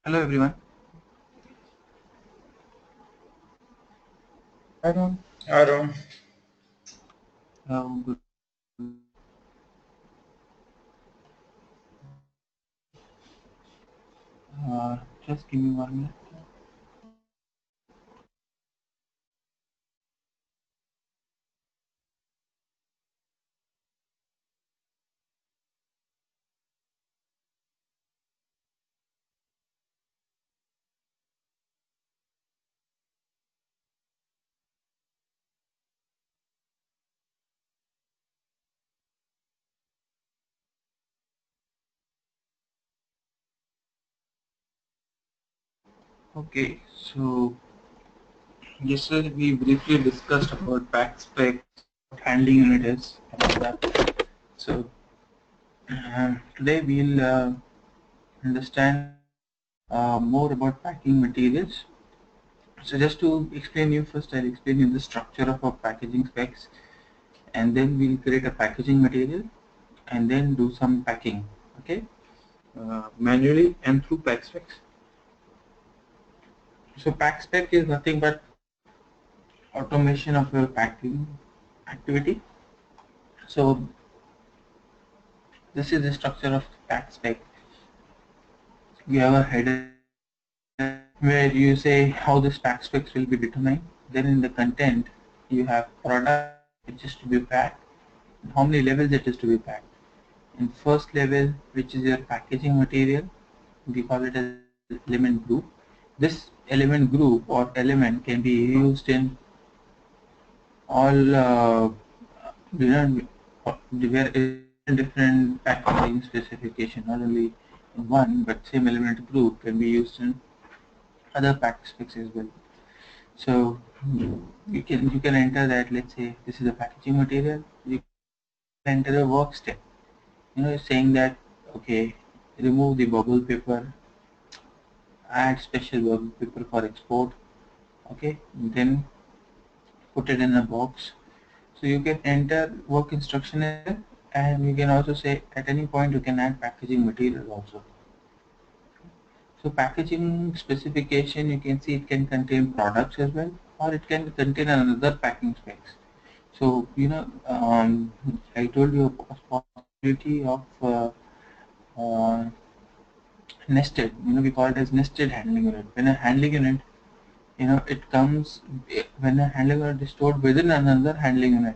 Hello everyone. I don't Aaron, good. Just give me 1 minute. Okay, so yesterday we briefly discussed about pack specs, what handling unit is, and all that. So today we'll understand more about packing materials. So just to explain you first, I'll explain you the structure of our packaging specs, and then we'll create a packaging material, and then do some packing. Okay, manually and through pack specs. So pack spec is nothing but automation of your packing activity. So this is the structure of pack spec. You have a header where you say how this pack specs will be determined. Then in the content you have product which is to be packed, and how many levels it is to be packed. In first level, which is your packaging material, we call it as element group. This element group or element can be used in all where different packaging specification, not only in one but same element group can be used in other pack specs as well. So you can enter that. Let's say this is a packaging material. You can enter a work step. Saying that okay, remove the bubble paper, add special bubble paper for export. Okay, then put it in a box. So you can enter work instruction here, and you can also say at any point you can add packaging material also. So packaging specification, you can see it can contain products as well, or it can contain another packing specs. So I told you a possibility of nested. We call it as nested handling unit. When a handling unit, it comes when a handling unit is stored within another handling unit.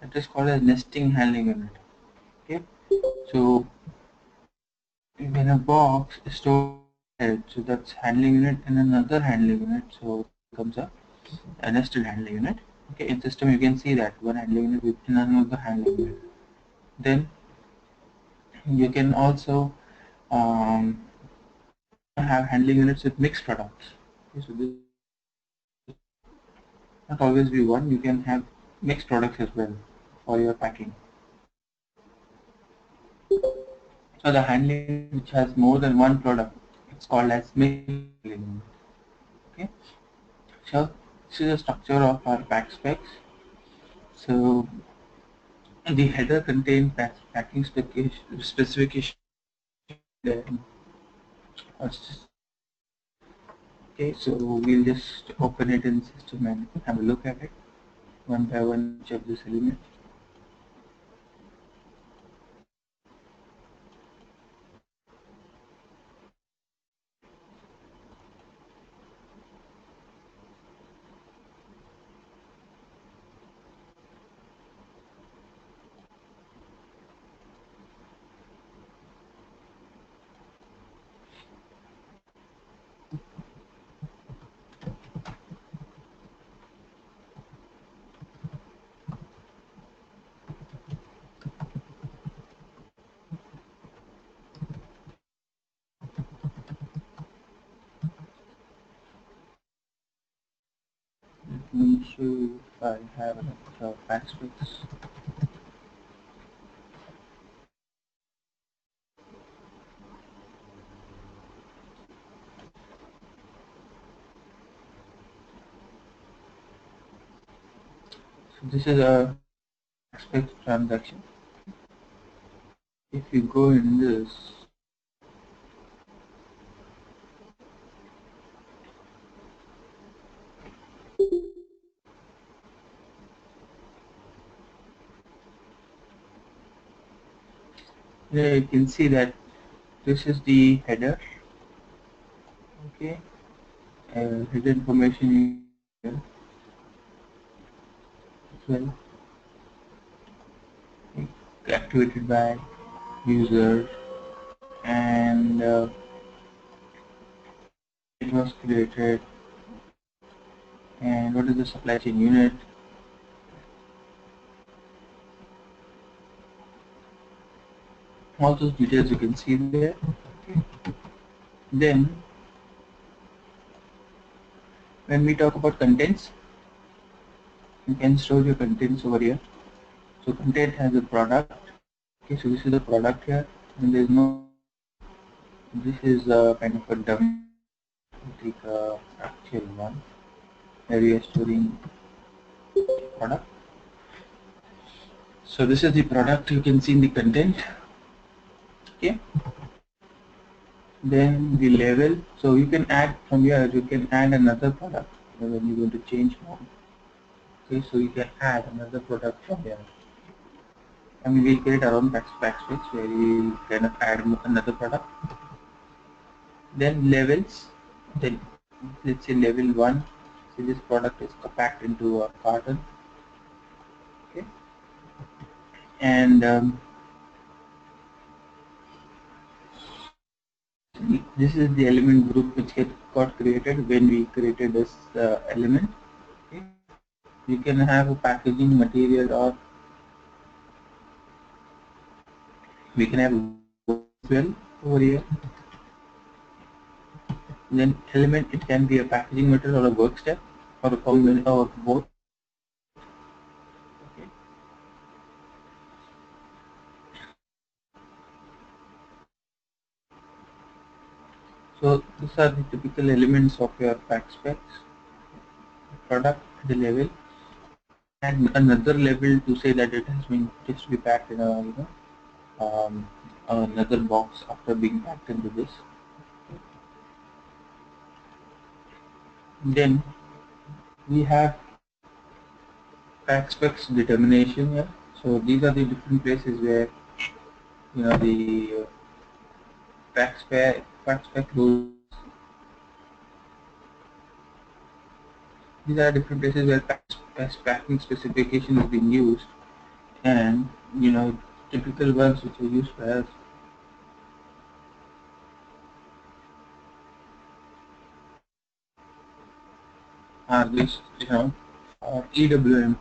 It is called as nesting handling unit. Okay, so when a box is stored, so that's handling unit and another handling unit, so it comes a nested handling unit. Okay, in system you can see that one handling unit within another handling unit. Then you can also um, have handling units with mixed products. Okay, so this not always be one. You can have mixed products as well for your packing. So the handling which has more than one product, it's called as mixed handling. Okay, so this is the structure of our pack specs. So the header contains packing specification. Okay, so we'll just open it in system and have a look at it one by one, each of this element. Let me show you if I have a pack specs. So this is a spec transaction. If you go in this, You can see that this is the header. Okay, header information here as well, activated by user, and it was created, and what is the supply chain unit. All those details you can see there. Then when we talk about contents, you can store your contents over here. So content has a product. Okay, so this is the product here, and there is no. This is kind of a dummy. Take a actual one where we are storing product. So this is the product you can see in the content. Okay. Then the level. So you can add from here. You can add another product when you're going to change one. Okay, so you can add another product from here. And we will create our own backspace where we will kind of add another product. Then levels. Then let's say level 1. So this product is packed into a carton. Okay. And this is the element group which got created when we created this element. Okay. You can have a packaging material, or we can have as well over here. Then element, it can be a packaging material or a work step or a combination of both. Okay. So these are the typical elements of your pack specs: product, the level, and another level to say that it has been just be packed in a another box after being packed into this. Then we have pack specs determination here. So these are the different places where the pack spec rules. These are different places where packing specification is being used, and typical ones which are used by us are this, EWM.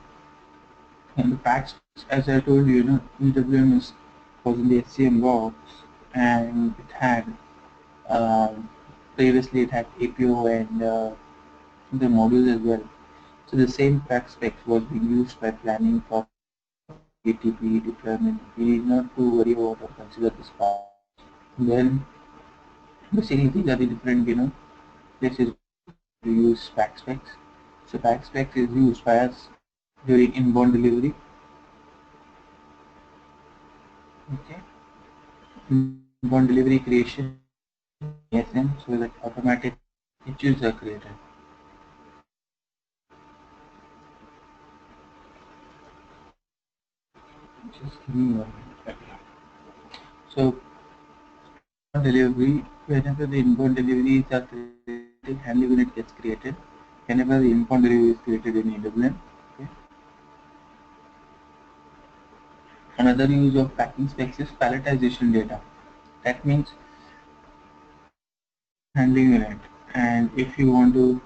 And the packs, as I told you, EWM was in the SCM box, and it had previously it had APO and the modules as well. So the same pack specs was being used by planning for ATP deployment. We need not to worry about or consider this part. Then basically these are the different places to use pack specs. So pack specs is used by us during inbound delivery. Okay. Inbound delivery creation, ASM, so that automatic issues are created. Just give me 1 minute. So delivery, whenever the inbound deliveries are created, handling unit gets created. Whenever the inbound delivery is created in EWM. Okay. Another use of packing specs is palletization data. That means handling unit, and if you want to,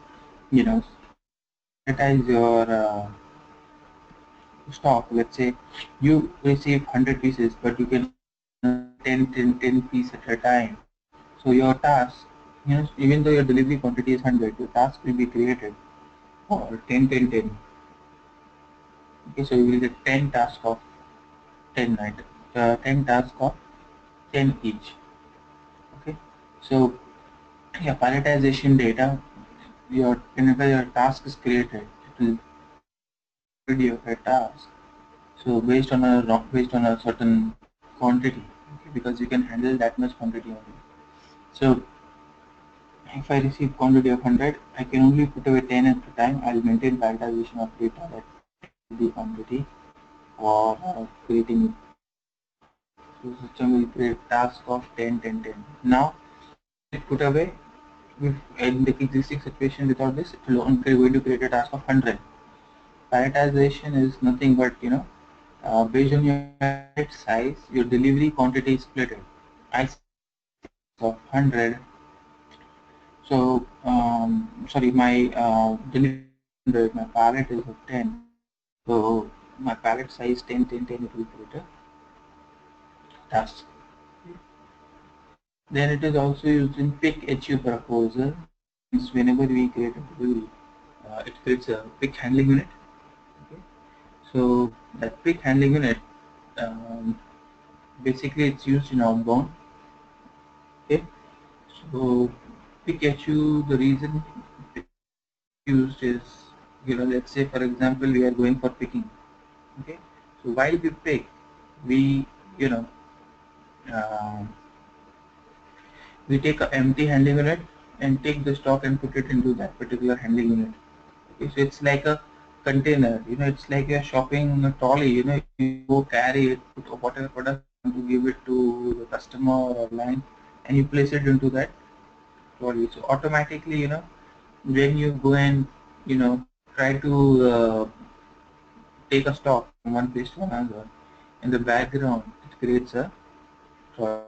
palletize your stock, let's say you receive 100 pieces, but you can 10 pieces at a time. So your task, even though your delivery quantity is 100, your task will be created for 10, 10, 10. Okay, so you will get 10 tasks of 10 items, 10 tasks of 10 each. Okay, so yeah, palletization data, whenever your task is created, it will video of a task. So based on a certain quantity, okay, because you can handle that much quantity only. So if I receive quantity of 100, I can only put away 10 at a time. I'll maintain palletization of data that the quantity or creating the system will create task of 10, 10, 10. Now, it put away. If in the existing situation without this, it will only going to create a task of 100. Prioritization is nothing but, based on your pallet size, your delivery quantity is split. I of 100. So, sorry, my delivery 100, my pallet is of 10. So, my pallet size 10, 10, 10, it will create a task. Then it is also used in pick HU proposal. Means whenever we create a delivery, it creates a pick handling unit. Okay. So that pick handling unit, um, basically it's used in outbound. Okay. So pick HU, the reason used is, let's say for example we are going for picking. Okay. So while we pick, we, you know, um we take an empty handling unit and take the stock and put it into that particular handling unit. Okay, so it's like a container, it's like you're shopping a trolley, you go carry it, put whatever product you want to give it to the customer or line, and you place it into that trolley. So automatically, when you go and, try to take a stock from one place to another, in the background, it creates a trolley.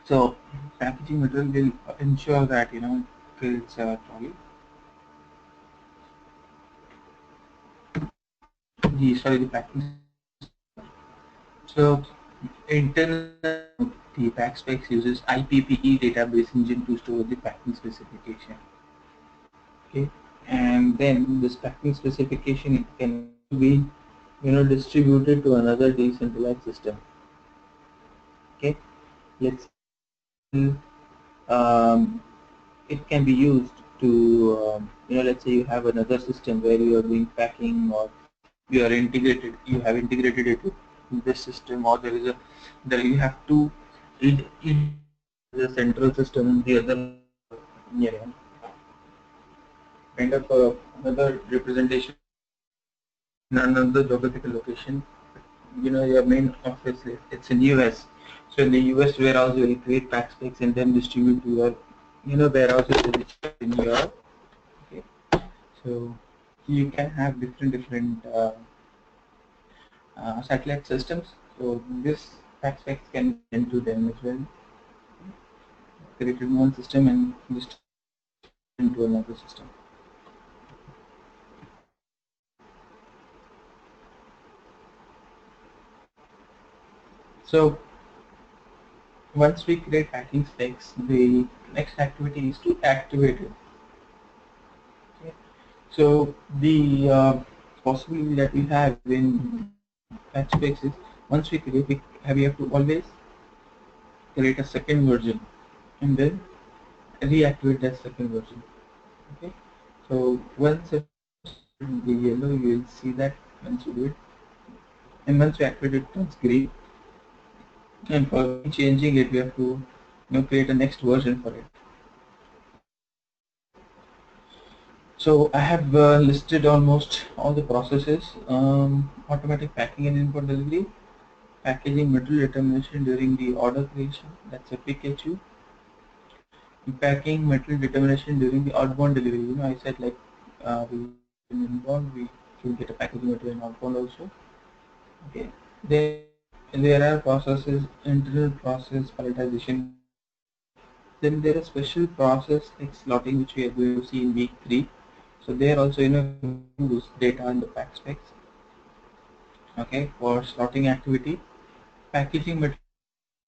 So packaging material will ensure that it creates a trolley. The packing. So internal the pack specs uses IPPE database engine to store the packing specification. Okay, and then this packing specification it can be distributed to another decentralized system. Okay, let's um, it can be used to let's say you have another system where you are doing packing, or you have integrated it in this system, or there you have two in the central system and the other, you know kind of another representation in another geographical location. Your main office it's in US. So in the US warehouse you will create pack specs and then distribute to your warehouses in Europe. Okay. So you can have different satellite systems. So this pack specs can be sent to them as well. Created in one system and distributed into another system. So once we create packing specs, the next activity is to activate it. Okay. So the possibility that we have in patch specs is once we create, we have to always create a second version and then reactivate that second version. Okay. So once it's the yellow, you will see that once you do it, and once you activate it, turns green. And for changing it, we have to create a next version for it. So I have listed almost all the processes: automatic packing and input delivery, packaging material determination during the order creation, that's a PKQ, packing material determination during the outbound delivery. I said like we in inbound we can get a packaging material in outbound also. Okay, then there are processes, internal process prioritization. Then there is special process like slotting, which we are going to see in week 3. So there also use data in the pack specs. Okay, for slotting activity, packaging material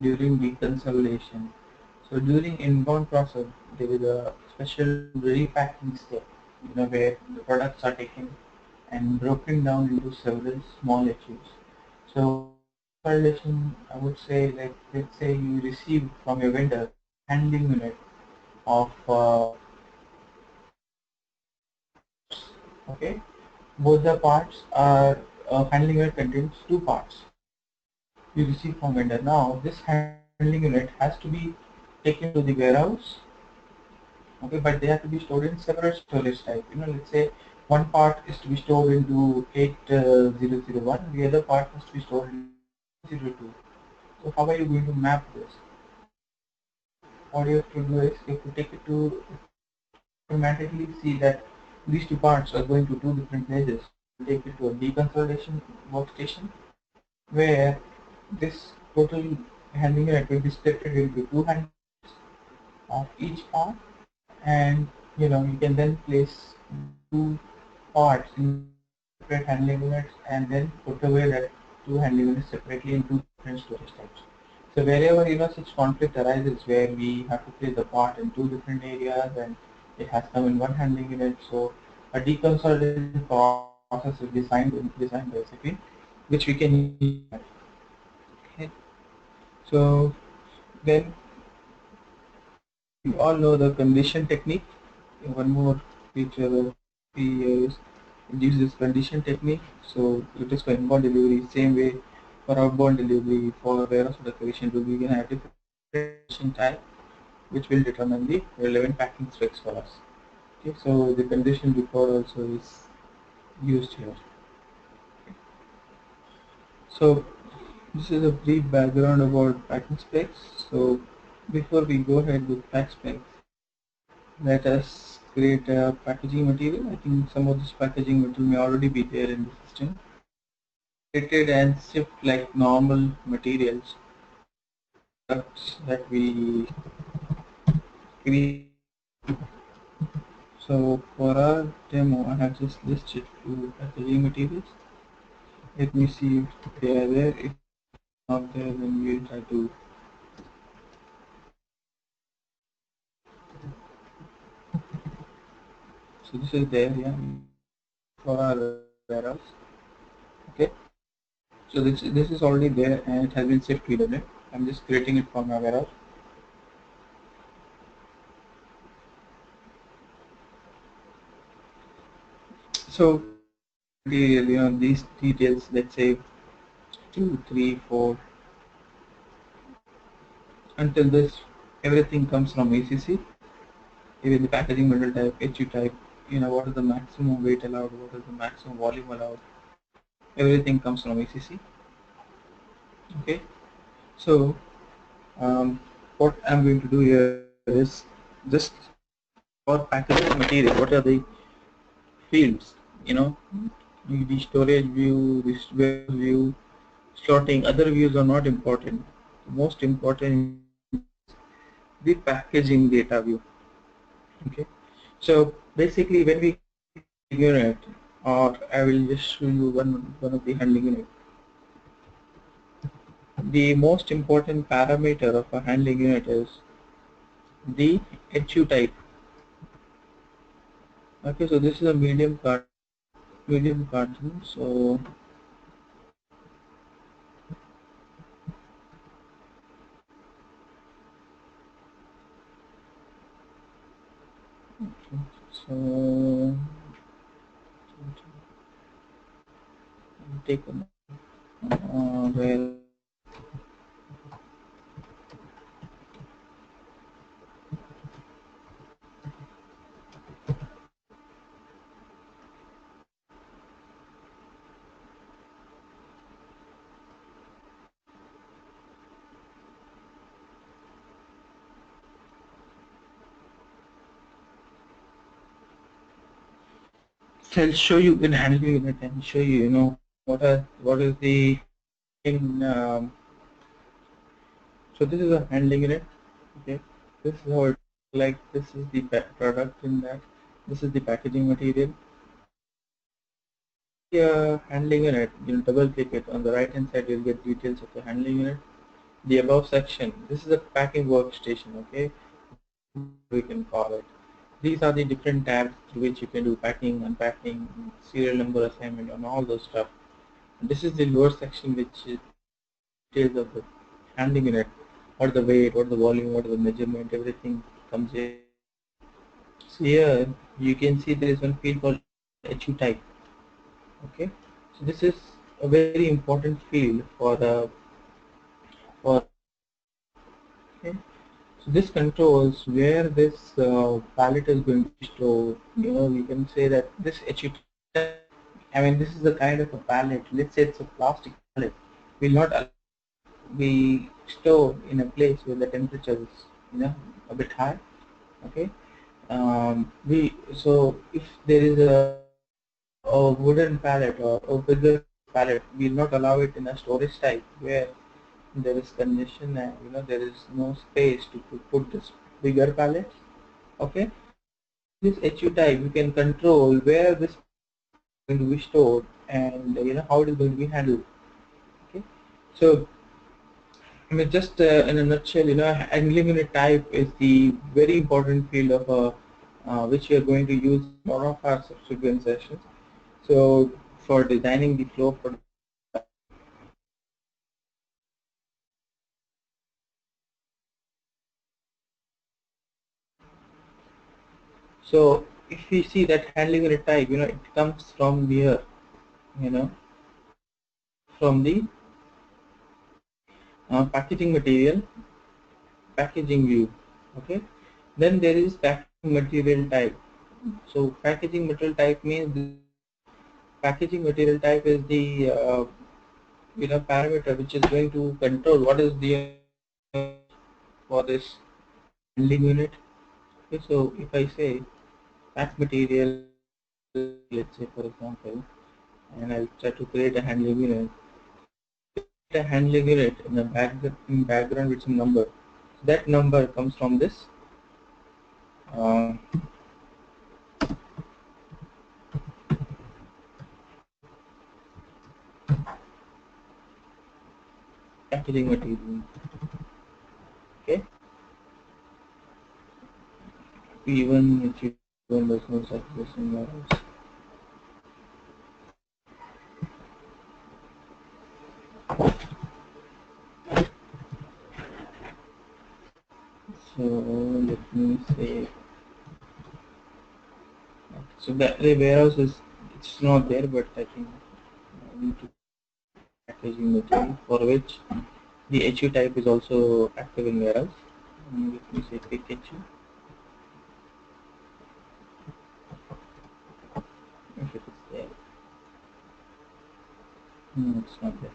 during deconsolidation. So during inbound process, there is a special repacking step, where the products are taken and broken down into several small HUs. So consolidation, I would say, like let's say you receive from your vendor handling unit of okay, both the parts are handling unit contains two parts. You receive from vendor. Now this handling unit has to be taken to the warehouse Okay, but they have to be stored in separate storage type. Let's say one part is to be stored into 8001, the other part has to be stored in 02. So how are you going to map this? What you have to do is you have to take it to automatically see that these two parts are going to two different places. Take it to a deconsolidation workstation where this total handling unit will be split into two handles of each part, and you can then place two parts in separate handling units and then put away that two handling units separately in two different storage types. So wherever such conflict arises where we have to place the part in two different areas and it has come in one handling unit, so a deconsolidation process is designed by SAP, which we can use. Okay. So then you all know the condition technique. One more feature we use uses condition technique. So it is for inbound delivery, same way for outbound delivery, for warehouse declaration we can have different condition type which will determine the relevant packing specs for us. Okay, so the condition record also is used here. So this is a brief background about packing specs. So before we go ahead with pack specs, let us create a packaging material. I think some of this packaging material may already be there in the system. Treated and shipped like normal materials that we create. So for our demo, I have just listed two packaging materials. Let me see if they are there. If not there, then we'll try to. So this is there, yeah, for our warehouse. Okay. So this is already there and it has been shipped to EWM. I'm just creating it for my warehouse. So these details, let's say 2, 3, 4, until this everything comes from ACC, even the packaging material type, HU type, what is the maximum weight allowed, what is the maximum volume allowed, everything comes from ACC. Okay, so what I'm going to do here is just for packaging material, what are the fields, the storage view, the warehouse view, sorting, other views are not important. The most important is the packaging data view. Okay, so basically when we unit, or I will just show you one of the handling unit. The most important parameter of a handling unit is the HU type. Okay, so this is a medium carton. So so take where so I'll show you in handling unit and show you, what is the in. So this is a handling unit. Okay, this is how it like. This is the product in that. This is the packaging material. The handling unit, double click it. On the right hand side, you'll get details of the handling unit. The above section, this is a packing workstation. Okay, we can call it. These are the different tabs through which you can do packing, unpacking, serial number assignment, and all those stuff. And this is the lower section, which is details of the handling unit. What the weight, what the volume, what the measurement, everything comes here. So here you can see there is one field called HU type. Okay, so this is a very important field for okay. So this controls where this pallet is going to be stored. You can say that this HU type, I mean, this is the kind of a pallet. Let's say it's a plastic pallet. Will not allow be stored in a place where the temperature is, a bit high. Okay. We so if there is a wooden pallet or a bigger pallet, we will not allow it in a storage type where there is congestion and there is no space to put this bigger pallet. Okay, this HU type you can control where this is going to be stored and how it is going to be handled. Okay, so I mean just in a nutshell, handling unit type is the very important field of which we are going to use in one of our subsequent sessions. So for designing the flow for so if we see that handling unit type, it comes from here, you know, from the packaging material, packaging view. Okay, then there is packaging material type. So packaging material type means packaging material type is the parameter which is going to control what is the for this handling unit. Okay, so if I say pack material, let's say for example, and I'll try to create a handling unit. A handling unit in background with some number. So that number comes from this uh, packaging material. Okay, even if you don't there's no such person else. So let me say. So the warehouse is it's not there, but I think I need to packaging material for which the HU type is also active in warehouse. Let me say pick HU. If it is there, no, it's not there.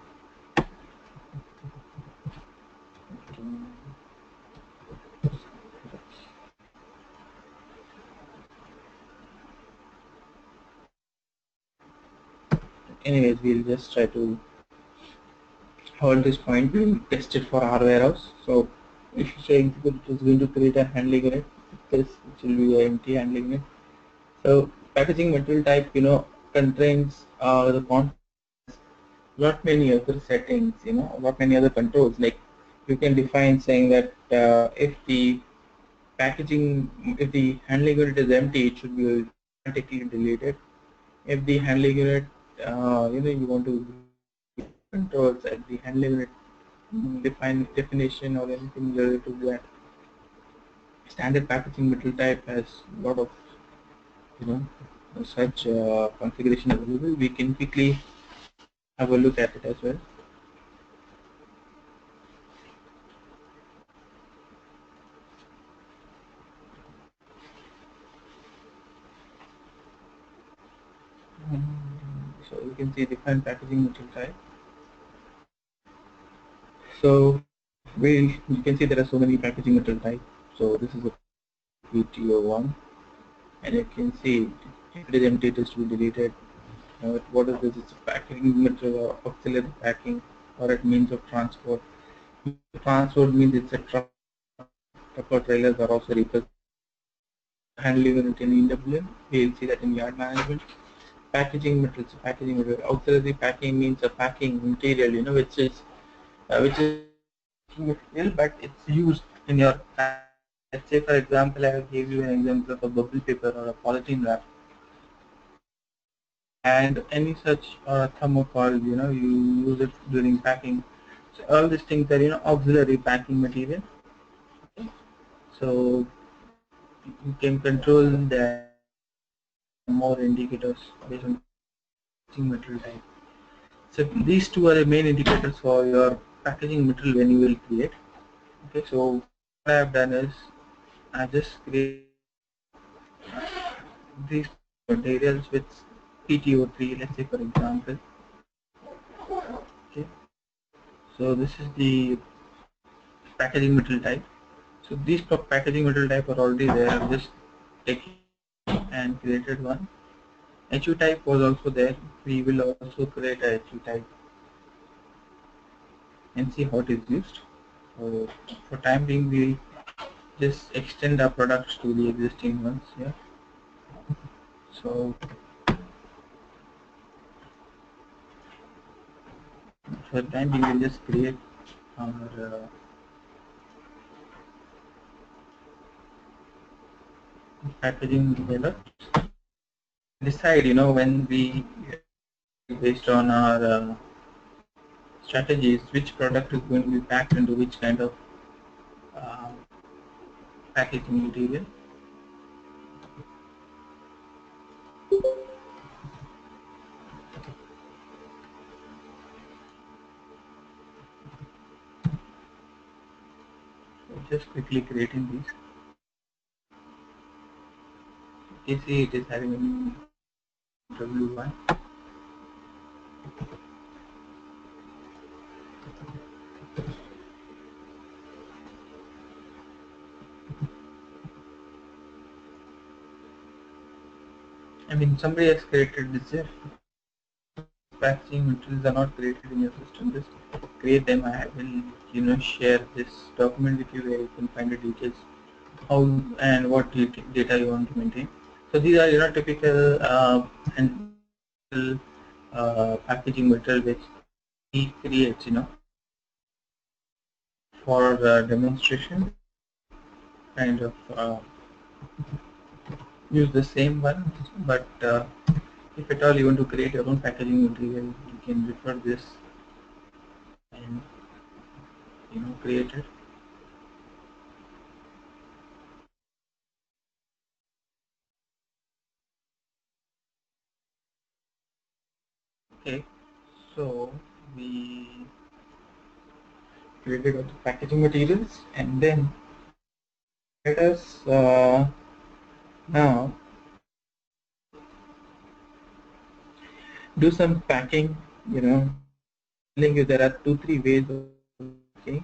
Anyways, we'll just try to hold this point. We'll test it for our warehouse. So if you say it is going to create a handling unit, this which will be an empty handling unit. So packaging material type, contains the quantity, lot many other settings, lot many other controls. Like you can define saying that if the handling unit is empty, it should be automatically deleted. If the handling unit, you want to controls at the handling unit definition or anything related to that. Standard packaging material type has a lot of you know such configuration available. We can quickly have a look at it as well. So you can see different packaging material type. So you can see there are so many packaging material type. So this is a PTO1, and you can see if it is empty, it is to be deleted. What is this? It's a packaging material or auxiliary packing or at means of transport. Transport means it's a truck or trailers are also represented. Handling unit in EWM, we will see that in yard management. Packaging materials, packaging material. Auxiliary packing means a packing material, which is material, but it's used in your. Let's say, for example, I will give you an example of a bubble paper or a polythene wrap, and any such thermocol, you use it during packing. So all these things are auxiliary packing material. So you can control the more indicators based on packaging material type. So these two are the main indicators for your packaging material when you will create. Okay, so what I have done is I just create these materials with PTO3, let's say for example. Okay, so this is the packaging material type. So these packaging material type are already there. I've just taken and created one. HU type was also there. We will also create a HU type and see how it is used. So for time being, we'll just extend our products to the existing ones here. So for time being, we'll just create our packaging products. Decide, when we based on our strategies, which product is going to be packed into which kind of uh, packaging material. So just quickly creating these. You see it is having a W1. I mean, somebody has created this here. Packaging materials are not created in your system. Just create them. I will, share this document with you where you can find the details, how and what data you want to maintain. So these are, typical and packaging material which he creates, for demonstration. Kind of use the same one, but if at all you want to create your own packaging material, you can refer this and create it. Okay, so we created all the packaging materials, and then let us now do some packing. Telling you there are 2-3 ways of packing.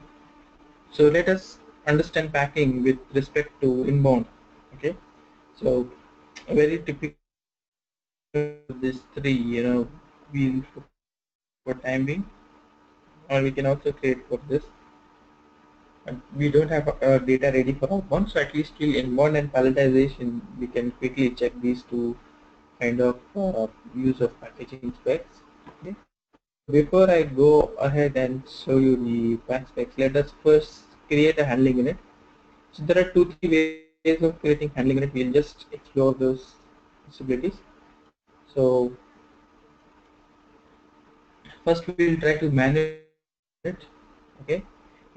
So let us understand packing with respect to inbound. Okay, so a very typical of these three, we'll for time being, or we can also create for this. And we don't have data ready for outbound, so at least till inbound and palletization, we can quickly check these two kind of use of packaging specs. Okay. Before I go ahead and show you the pack specs, let us first create a handling unit. So there are 2-3 ways of creating handling unit. We'll just explore those possibilities. So first we'll try to manage it, okay,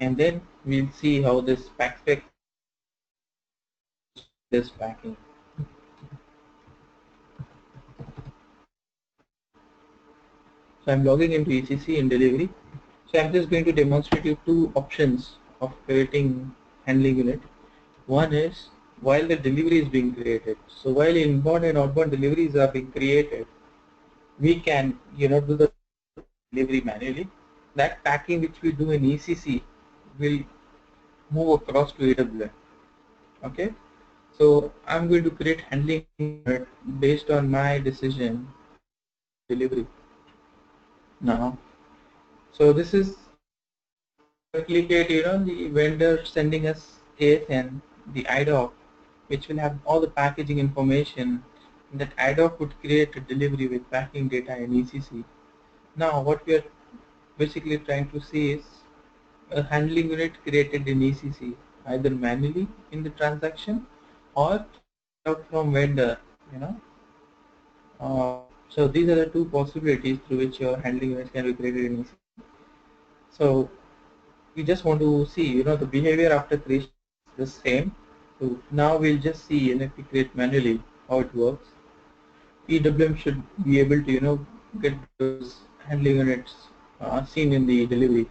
and then we'll see how this pack spec is packing. So I'm logging into ECC in delivery. So I'm just going to demonstrate you two options of creating handling unit. One is while the delivery is being created. So while inbound and outbound deliveries are being created, we can do the delivery manually. That packing which we do in ECC will move across to EWM. Okay. So I'm going to create handling unit based on my decision delivery now. So this is replicate, the vendor sending us ASN, the IDOC, which will have all the packaging information. That IDOC would create a delivery with packing data in ECC. Now what we are basically trying to see is a handling unit created in ECC, either manually in the transaction or out from vendor, so these are the two possibilities through which your handling units can be created in ECC. So we just want to see, the behavior after creation is the same. So now we'll just see, if we create manually how it works. EWM should be able to, get those handling units seen in the delivery.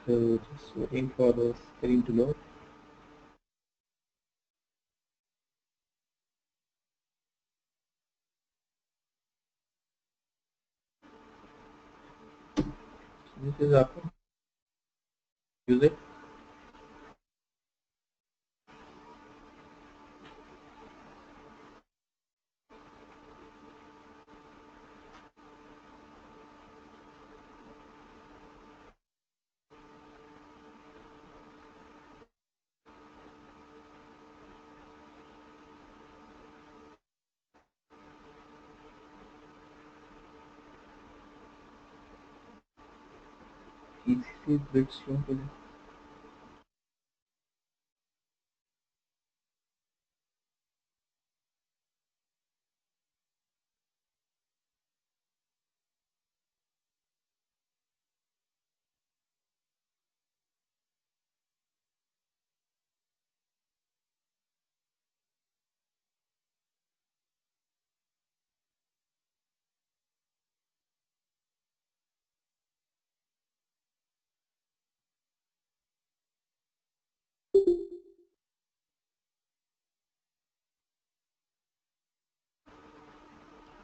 So just waiting for the screen to load. This is up. Use it. ECC bit slow.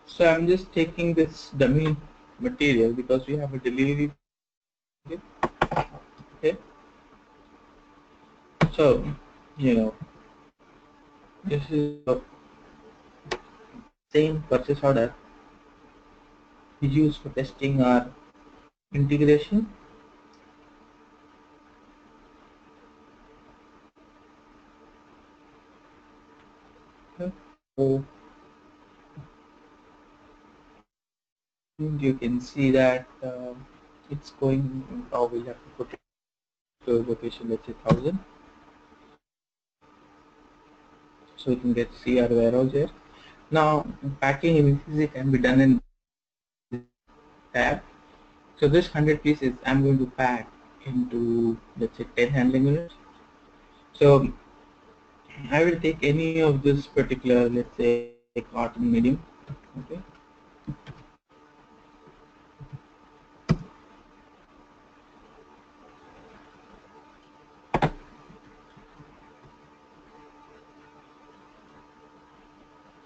So I'm just taking this dummy material because we have a delivery. Okay. So, you know, this is the same purchase order we use for testing our integration. Okay. So you can see that it's going. We'll have to put it to location, let's say 1000, so we can get see our warehouse here. Now, packing in ECC can be done in tab. So this 100 pieces I'm going to pack into, let's say, 10 handling units. So I will take any of this particular, let's say, cotton medium. Okay.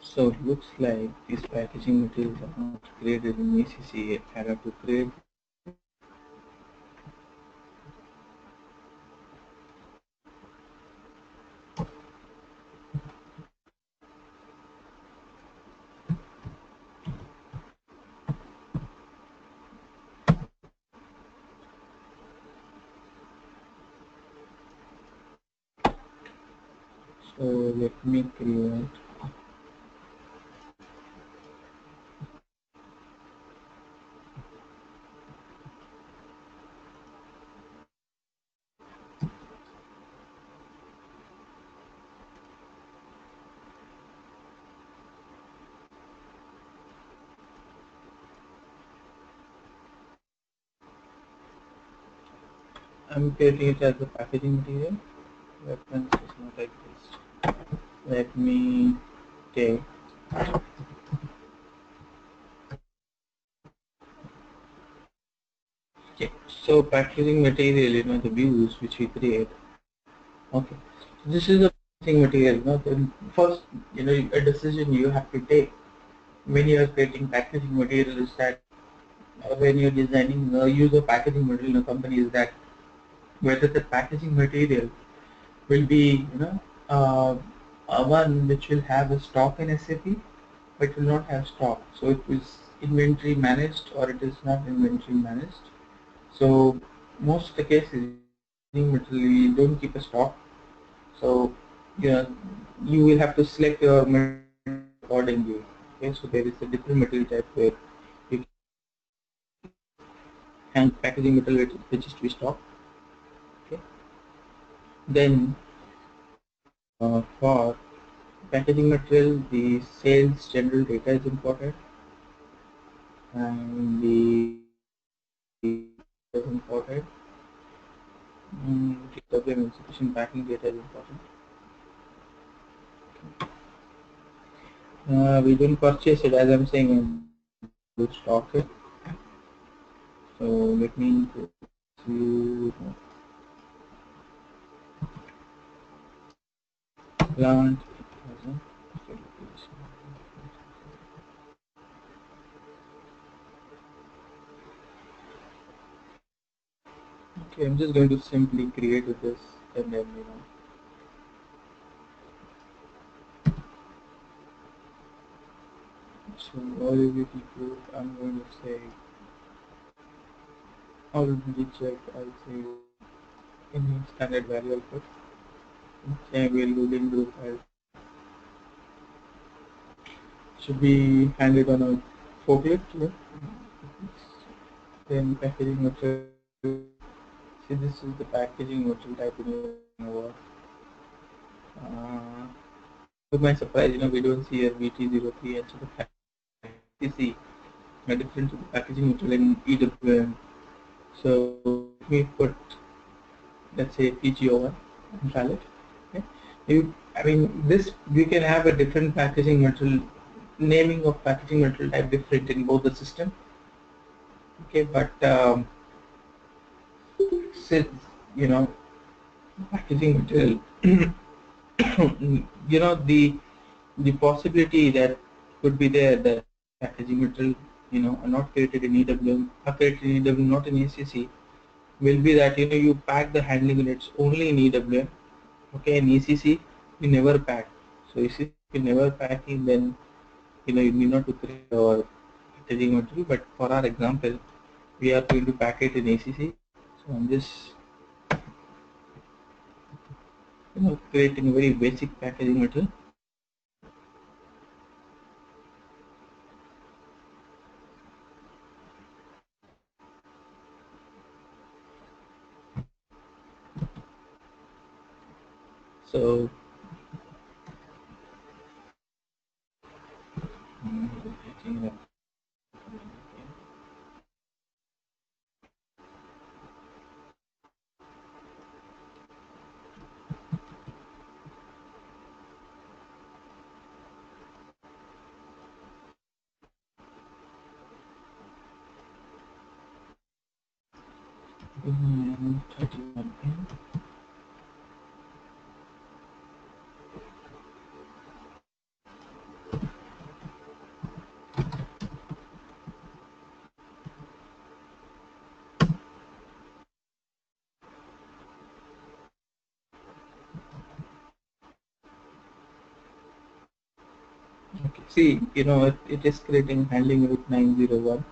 So it looks like these packaging materials are not created in ECC. I have to create. So let me create. I'm creating it as a packaging material. Reference is not exist. Let me take. Okay. So packaging material, the views which we create. Okay. So this is the packaging material. The first, a decision you have to take when you are creating packaging material is that when you're designing the use of packaging material in a company is that whether the packaging material will be one which will have a stock in SAP but will not have stock, so it is inventory managed or it is not inventory managed. So most of the cases material don't keep a stock, so you will have to select your material accordingly. Okay, so there is a different material type where you can packaging material which is to be stocked. Okay. Then for packaging material, the sales general data is important, and the is important. EWM insufficient packing data is important. We don't purchase it, as I'm saying, we stock it. So let me go to plant. Okay, I'm just going to simply create with this and then so availability group, I'm going to say already checked, I'll say in standard value output. Okay, we'll loading group as should be handled on a forklift here. Then packaging material. See, this is the packaging material type over. Uh, to my surprise, we don't see a VT03 and so the PCC are different to the packaging material in EWM. So we put, let's say, PGO1 valid. Okay. I mean, this we can have a different packaging material, naming of packaging material type different in both the system. Okay, but since packaging material, the possibility that could be there that packaging material are not created in EWM, are created in EWM, not in ECC, will be that you pack the handling units only in EWM. Okay, in ECC we never pack. So if you never packing, then you need not to create our packaging material. But for our example, we are going to pack it in ECC. So I'm just creating a very basic packaging material. So okay, see, it is creating handling unit 901.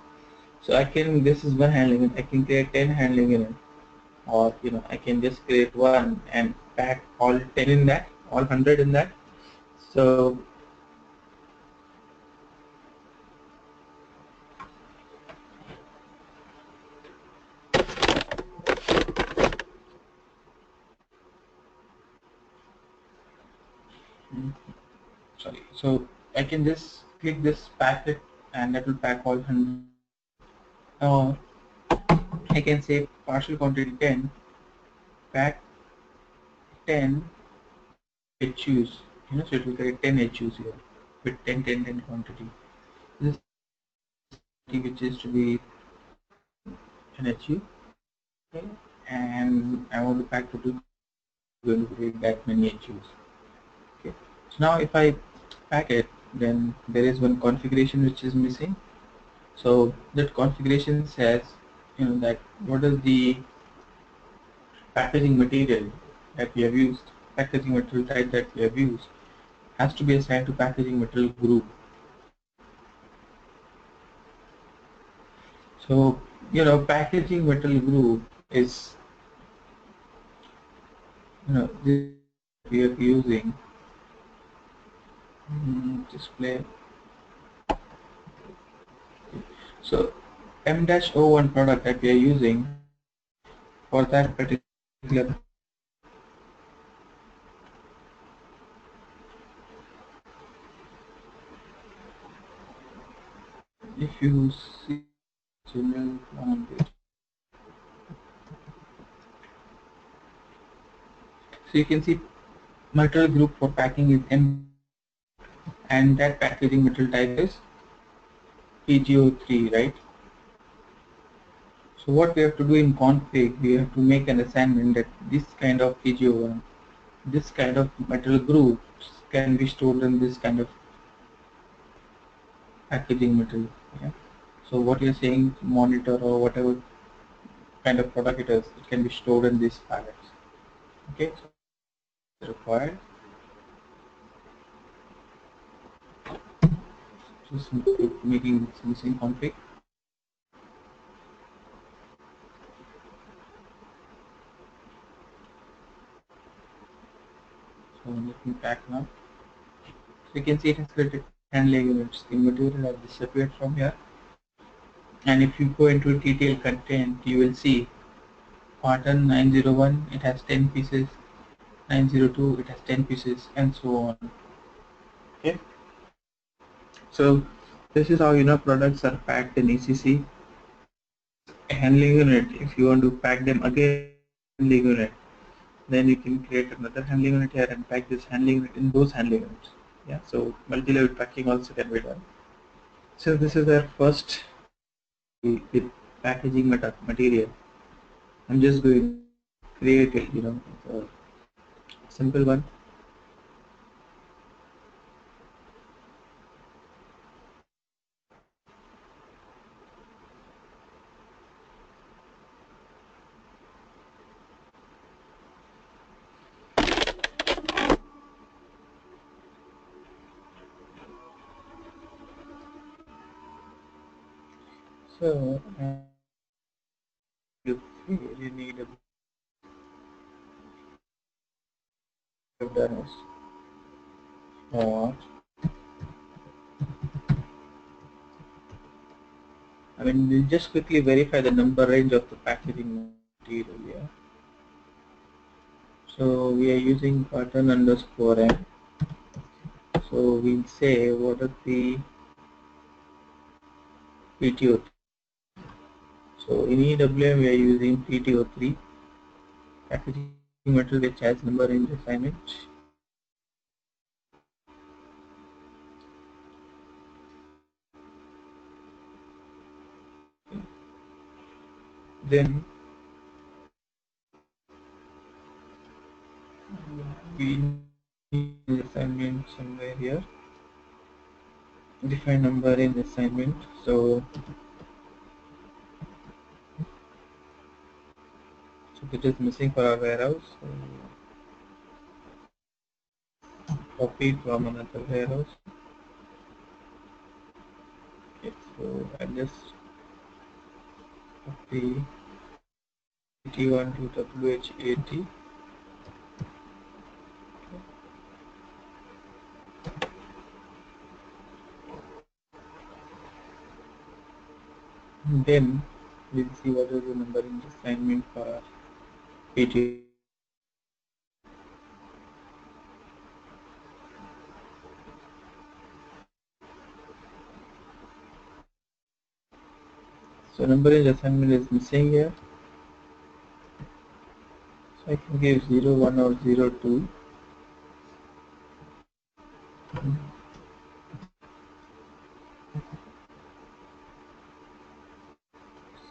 So I can, this is one handling unit, I can create 10 handling unit, or I can just create one and pack all 10 in that, all 100 in that. So sorry, so I can just click this packet and that will pack all 100. Or I can say partial quantity 10, pack 10 HUs, so it will create 10 HUs here with 10, 10, 10 quantity. This which is to be an HU, okay, and I want to pack to going to create that many HUs. Okay. So now if I pack it, then there is one configuration which is missing. So that configuration says, that what is the packaging material that we have used, packaging material type that we have used, has to be assigned to packaging material group. So, packaging material group is, this we are using display. So, M-01 product that we are using for that particular, if you see general plan page. So you can see material group for packing is M, and that packaging material type is PGO3, right? So what we have to do in config, we have to make an assignment that this kind of PGO1 this kind of metal groups can be stored in this kind of packaging material. Yeah. So what you're saying, monitor or whatever kind of product it is, it can be stored in these pallets. Okay, so it's required. Just making this missing config. So let me pack now. So you can see it has created handling units. The material has disappeared from here. And if you go into detailed content, you will see pattern 901, it has 10 pieces, 902, it has 10 pieces, and so on. Okay. So this is how products are packed in ECC. A handling unit, if you want to pack them again handling unit, then you can create another handling unit here and pack this handling unit in those handling units. Yeah, so multi-level packing also can be done. So this is our first the packaging material. I'm just going to create it, it's a simple one. So you need a have done is I mean, we'll just quickly verify the number range of the packaging material here. So we are using pattern underscore m. So we'll say what is the PTO. So in EWM we are using PTO3 packaging material which has number range assignment. Then we need assignment somewhere here. Define number in assignment. So it is missing for our warehouse. So copy from another warehouse. Okay, so I just copy T1 to WH80. Then we'll see what is the number in assignment for PT. So number in assignment is missing here. So I can give 0, 1 or 0, 2.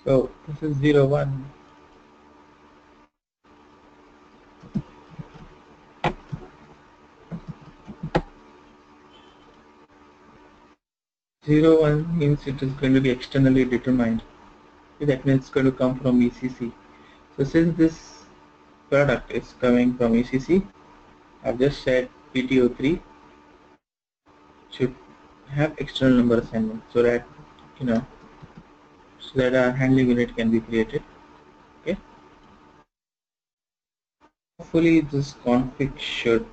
So this is 0, 1. Zero one means it is going to be externally determined. That means it's going to come from ECC. So since this product is coming from ECC, I've just said PTO3 should have external number assignment so that our handling unit can be created. Okay. Hopefully this config should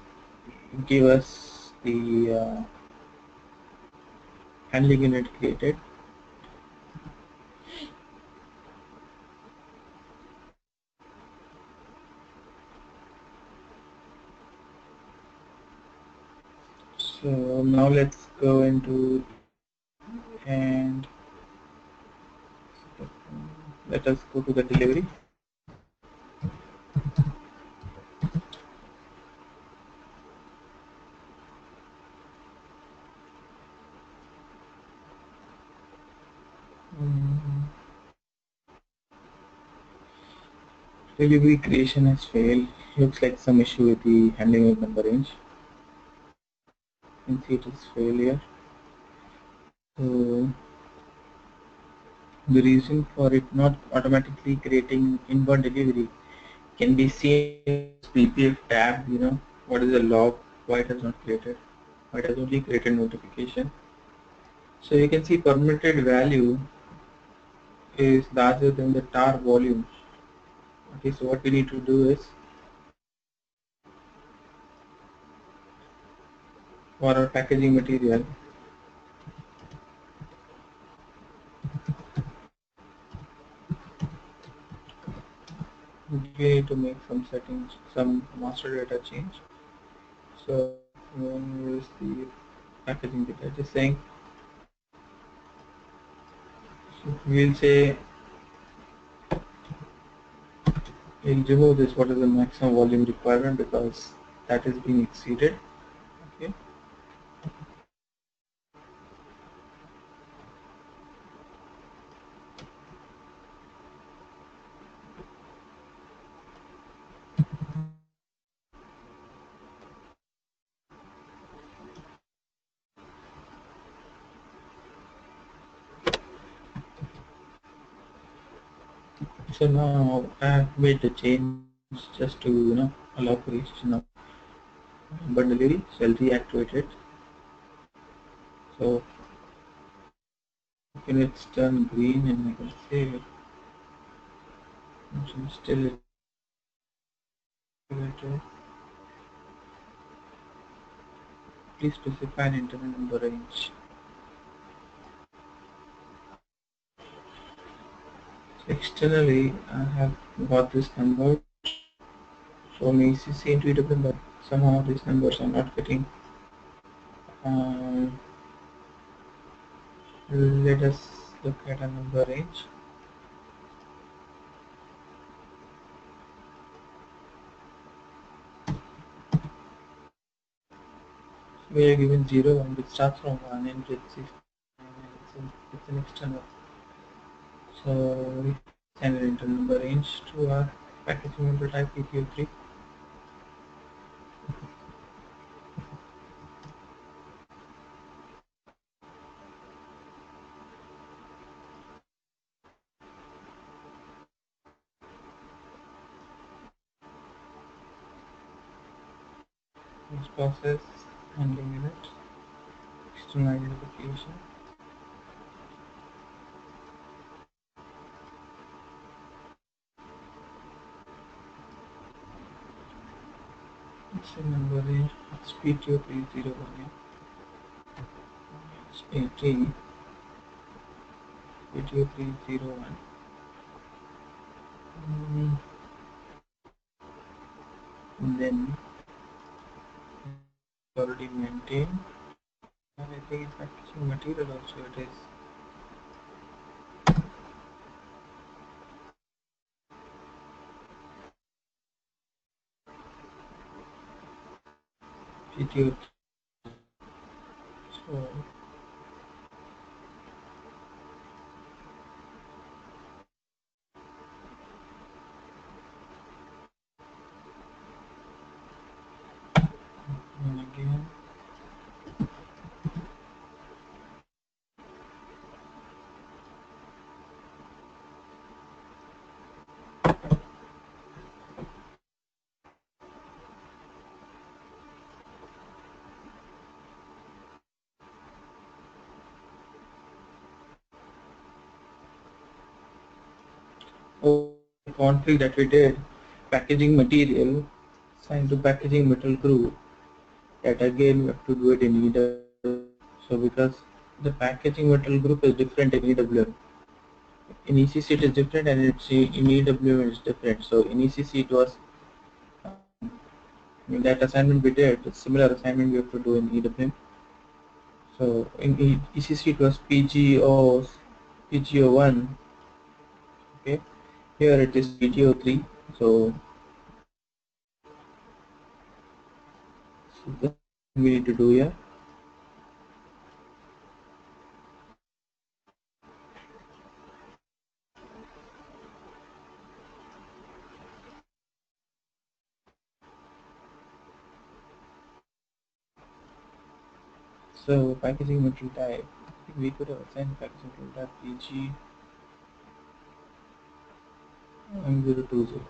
give us the handling unit created. So now let's go into and let us go to the delivery. Delivery creation has failed. Looks like some issue with the handling of number range. You can see it is failure. So the reason for it not automatically creating inbound delivery can be seen in this PPF tab. What is the log, why it has not created, why it has only created notification. So you can see permitted value is larger than the tar volume. Okay, so what we need to do is, for our packaging material, we need to make some settings, some master data change. So when we use the packaging data, just saying, we'll say, we'll remove this, what is the maximum volume requirement, because that is being exceeded. Okay. So now I have made the change just to allow creation of bundle delivery. So I'll reactivate it. So when it's turned green and I can save it, I'm still activated. Please specify an internal number range. So externally, I have got this number from ECC into EWM, but somehow these numbers are not getting. Um, Let us look at a number range. We are given 0 and it starts from 1 and it's an external. So we send an internal number range to our packaging member type PTO3. Next process handling unit, external identification. It's a number range, it's PTO301. It's PTO301. And then already maintained, and I think in packaging material also it is PTO. So and again, the config that we did, packaging material assigned to packaging metal group, that again we have to do it in EWM. So because the packaging metal group is different in EWM. In ECC it is different and in EWM it is different. So in ECC it was, in that assignment we did, similar assignment we have to do in EWM. So in ECC it was PGO1. Okay, here it is PGO3. So that's what we need to do here. So packaging material type, I think we could have assigned packaging material type PG M020.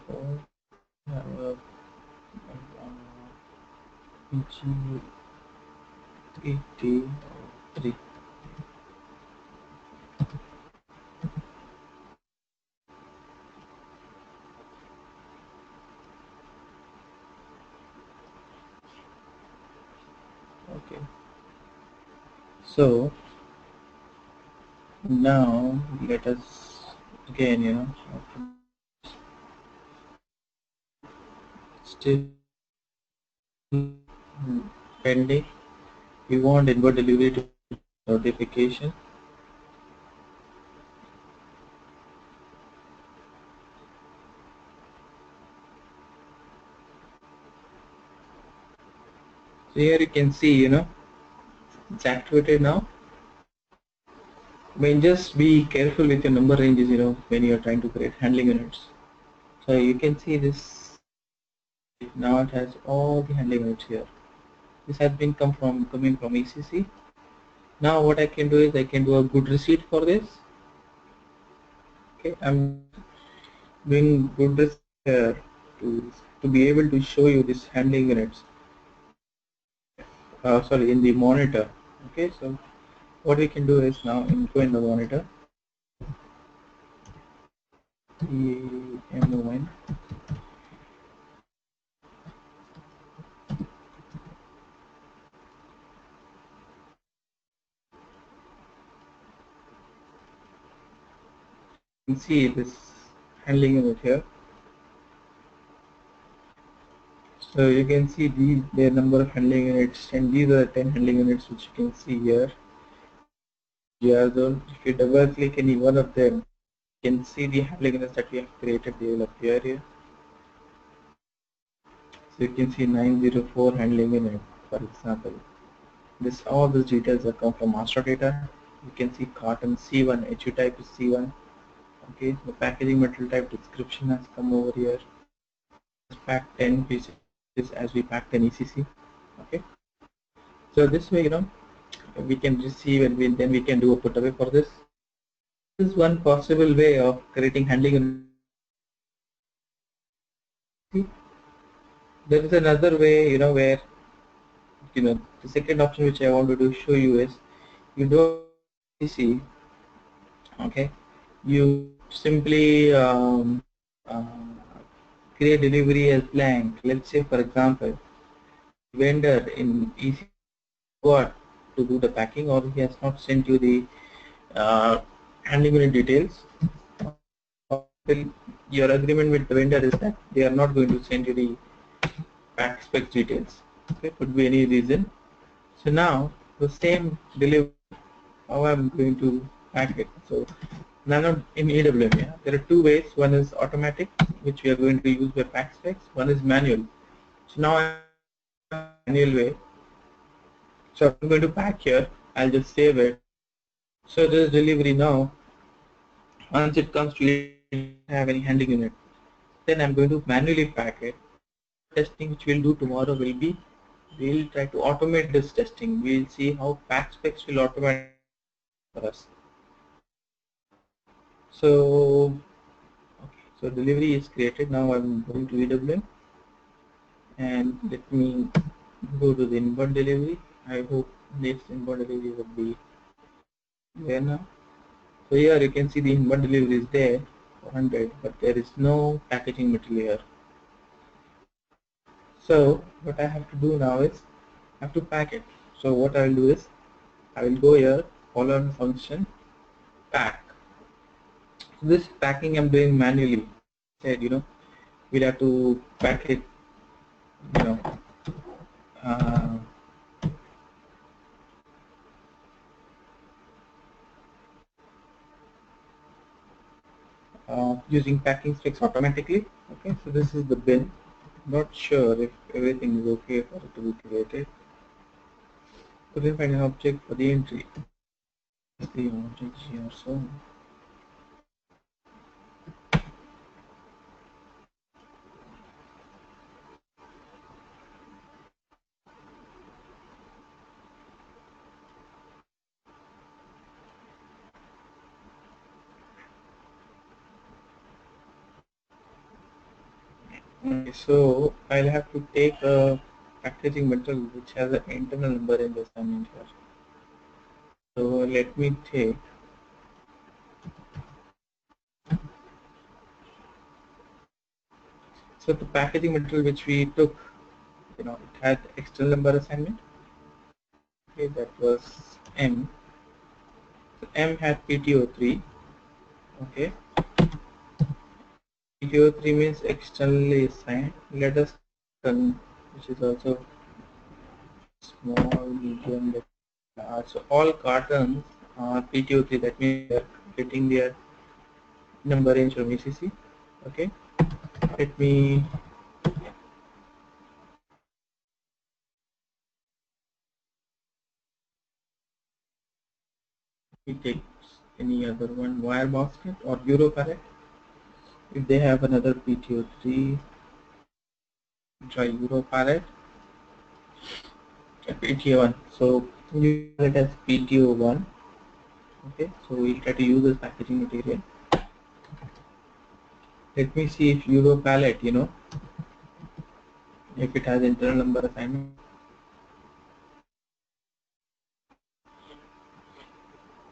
For PG 83. Okay. So now let us again, still pending. We want inward delivery to notification. So here you can see, it's activated now. I mean, just be careful with your number ranges, when you're trying to create handling units. So you can see this, now it has all the handling units here. This has been coming from ECC. Now what I can do is I can do a good receipt for this. Okay, I'm doing good receipt here to be able to show you this handling units. Sorry, in the monitor. Okay, so what we can do is now go in the monitor. EWM. You can see this handling unit here. So you can see the number of handling units, and these are the 10 handling units which you can see here. Yeah, so if you double click any one of them, you can see the handling units that we have created. They will appear here. So you can see 904 handling unit, for example. All these details are come from master data. You can see carton C1, HU type is C1. Okay, the packaging material type description has come over here. Pack 10 pieces as we packed in ECC. Okay, so this way, we can receive, and then we can do a put away for this. This is one possible way of creating handling. There is another way, where the second option which I wanted to show you is you don't see, okay, you simply uh, create delivery as blank. Let's say, for example, vendor in EC got to do the packing, or he has not sent you the handling unit details. Your agreement with the vendor is that they are not going to send you the pack specs details. Okay, could be any reason. So now the same delivery, how I'm going to pack it. So now not in EWM, yeah, there are two ways. One is automatic, which we are going to use by pack specs. One is manual. So now I'm manual way. So I'm going to pack here. I'll just save it. So this delivery now. Once it comes to it, don't have any handling unit. Then I'm going to manually pack it. Testing which we'll do tomorrow will be, we'll try to automate this testing. We'll see how pack specs will automate for us. So, okay, so delivery is created. Now I'm going to EWM, and let me go to the inbound delivery. I hope this inbound delivery will be there now. So here you can see the inbound delivery is there, 400, but there is no packaging material here. So what I have to do now is I have to pack it. So what I will do is I will go here, follow on function, pack. So this packing I'm doing manually. Said, we'll have to pack it, you know, uh, using packing sticks automatically. Okay, so this is the bin. Not sure if everything is okay for it to be created. Couldn't find an object for the entry. The object here. So Okay, so I'll have to take a packaging material which has an internal number range assignment here. So let me take, so the packaging material which we took, it had external number assignment. Okay, that was M. So M had PTO3. Okay, PTO3 means externally assigned. Let us which is also small, medium, large. So all cartons are PTO3. That means they are getting their number range from ECC. Okay, let me take any other one, wire basket or Euro pallet. If they have another PTO3, try Euro pallet, PTO1. So Euro pallet has PTO1. Okay, so we'll try to use this packaging material. Let me see if Euro pallet, if it has internal number assignment.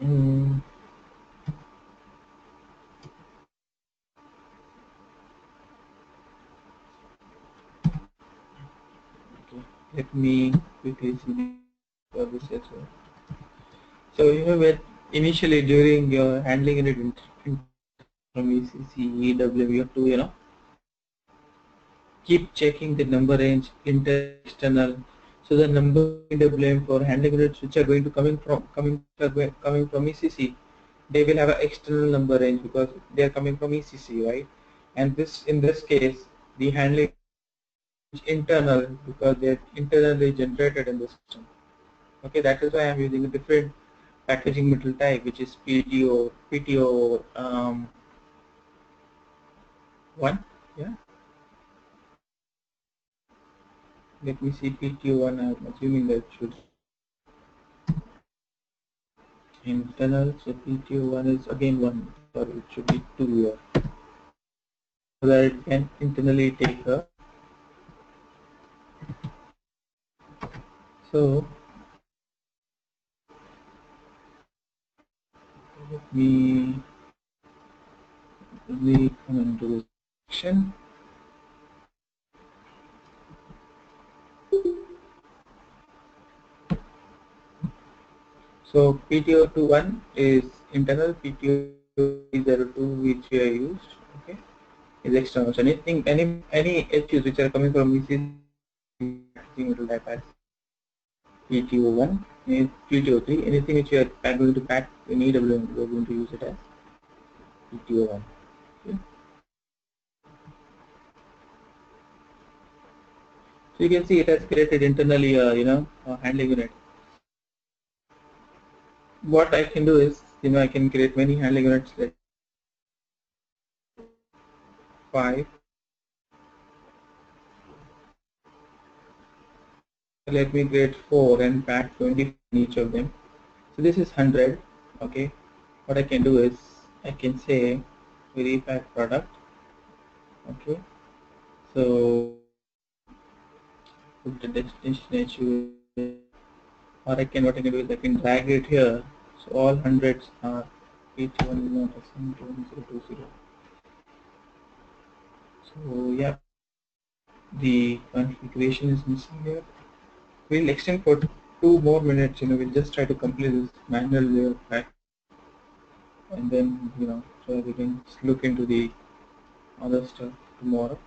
Mm, okay. Let me quickly see services. So where initially during your handling it from ECC, EWM, you have to keep checking the number range external. So the number EWM for handling units which are going to coming from ECC, they will have an external number range because they are coming from ECC, right? And this in this case, the handling is internal because they are internally generated in the system. Okay, that is why I am using a different packaging material type, which is PTO 1. Yeah, let me see PTO 1. I'm assuming that should internal. So PTO 1 is again 1. Sorry, it should be 2 here, so that it can internally take a. So let me come into this section. So PTO21 is internal, PTO02 which we are used, okay, is external. So any HUs which are coming from ECC will type as PTO1, PTO3, anything which you are going to pack in EWM, we are going to use it as PTO1. Okay. So you can see it has created internally, a handling unit. What I can do is, I can create many handling units like 5. Let me create 4 and pack 20 in each of them. So this is 100. Okay. What I can do is I can say we repack product. Okay. So put the destination HU, or what I can do is I can drag it here. So all hundreds are H1 is not SM2020. So yeah, the configuration is missing here. We'll extend for 2 more minutes. We'll just try to complete this manual layer pack, and then so we can look into the other stuff tomorrow.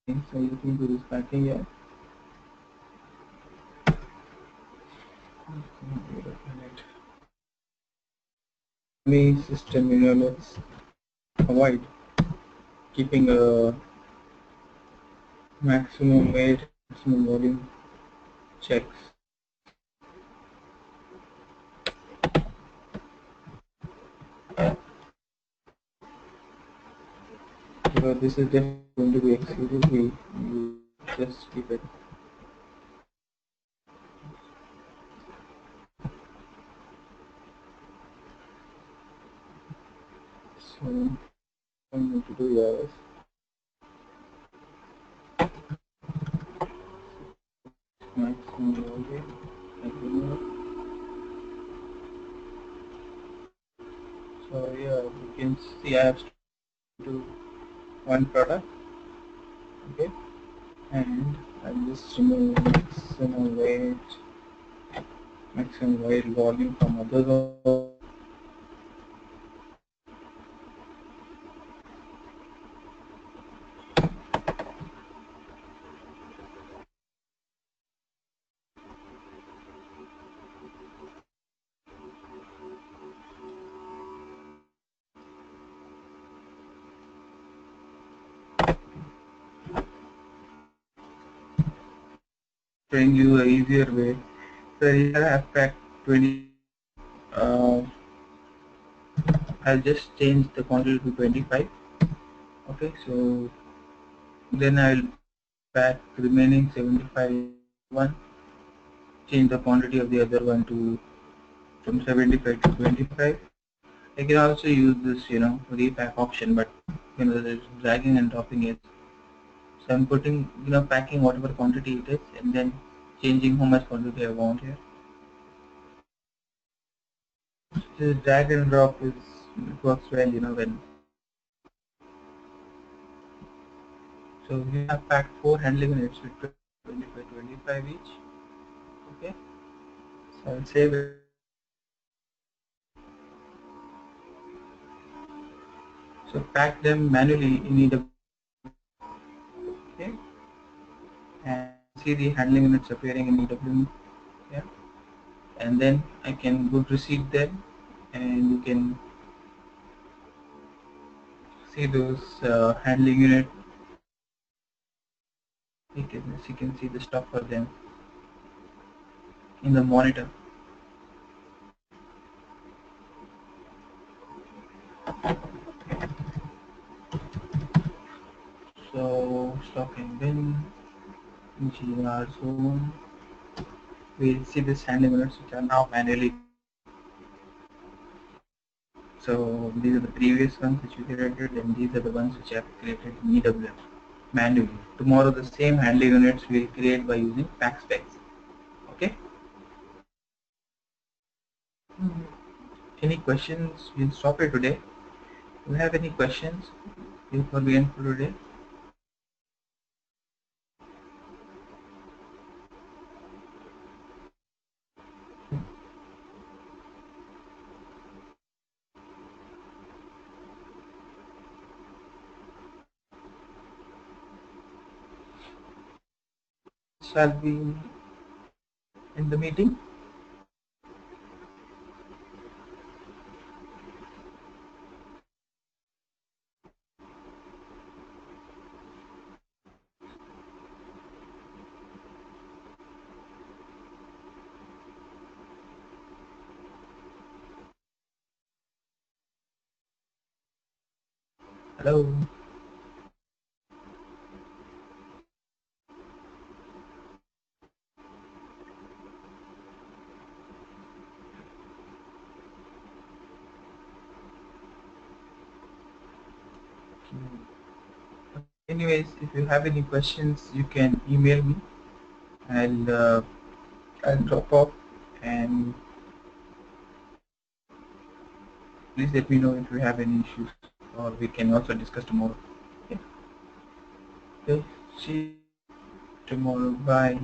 Okay, so looking to this packing here. Any system, let's avoid keeping a maximum weight, maximum volume checks. So this is definitely going to be executed. You just keep it. So I'm going to do is maximum volume. So yeah, you can see I have to one product, okay, and I'm just removing maximum weight volume from others. Showing you a easier way. So here I have packed 20. Uh, I'll just change the quantity to 25. Okay, so then I'll pack remaining 75 one. Change the quantity of the other one to from 75 to 25. I can also use this, repack option, but there's dragging and dropping it. So I'm putting, packing whatever quantity it is, and then changing how much quantity I want here. This drag and drop it works well, when. So we have packed 4 handling units with 25 each. Okay. So I'll save it. So pack them manually in EWM. Okay. And see the handling units appearing in EWM. Yeah. And then I can go receive them, and you can see those handling unit. You can see the stuff for them in the monitor. So stock and bin, GR zone. We'll see this handling units which are now manually. So these are the previous ones which we created, and these are the ones which I have created in EWM manually. Tomorrow the same handling units we'll create by using pack specs. Okay. Any questions? We'll stop here today. Do you have any questions before we end for today? Shall we end the meeting? Hello. Anyways, if you have any questions, you can email me. I'll drop off, and please let me know if you have any issues, or we can also discuss tomorrow. Okay. Okay. See you tomorrow. Bye.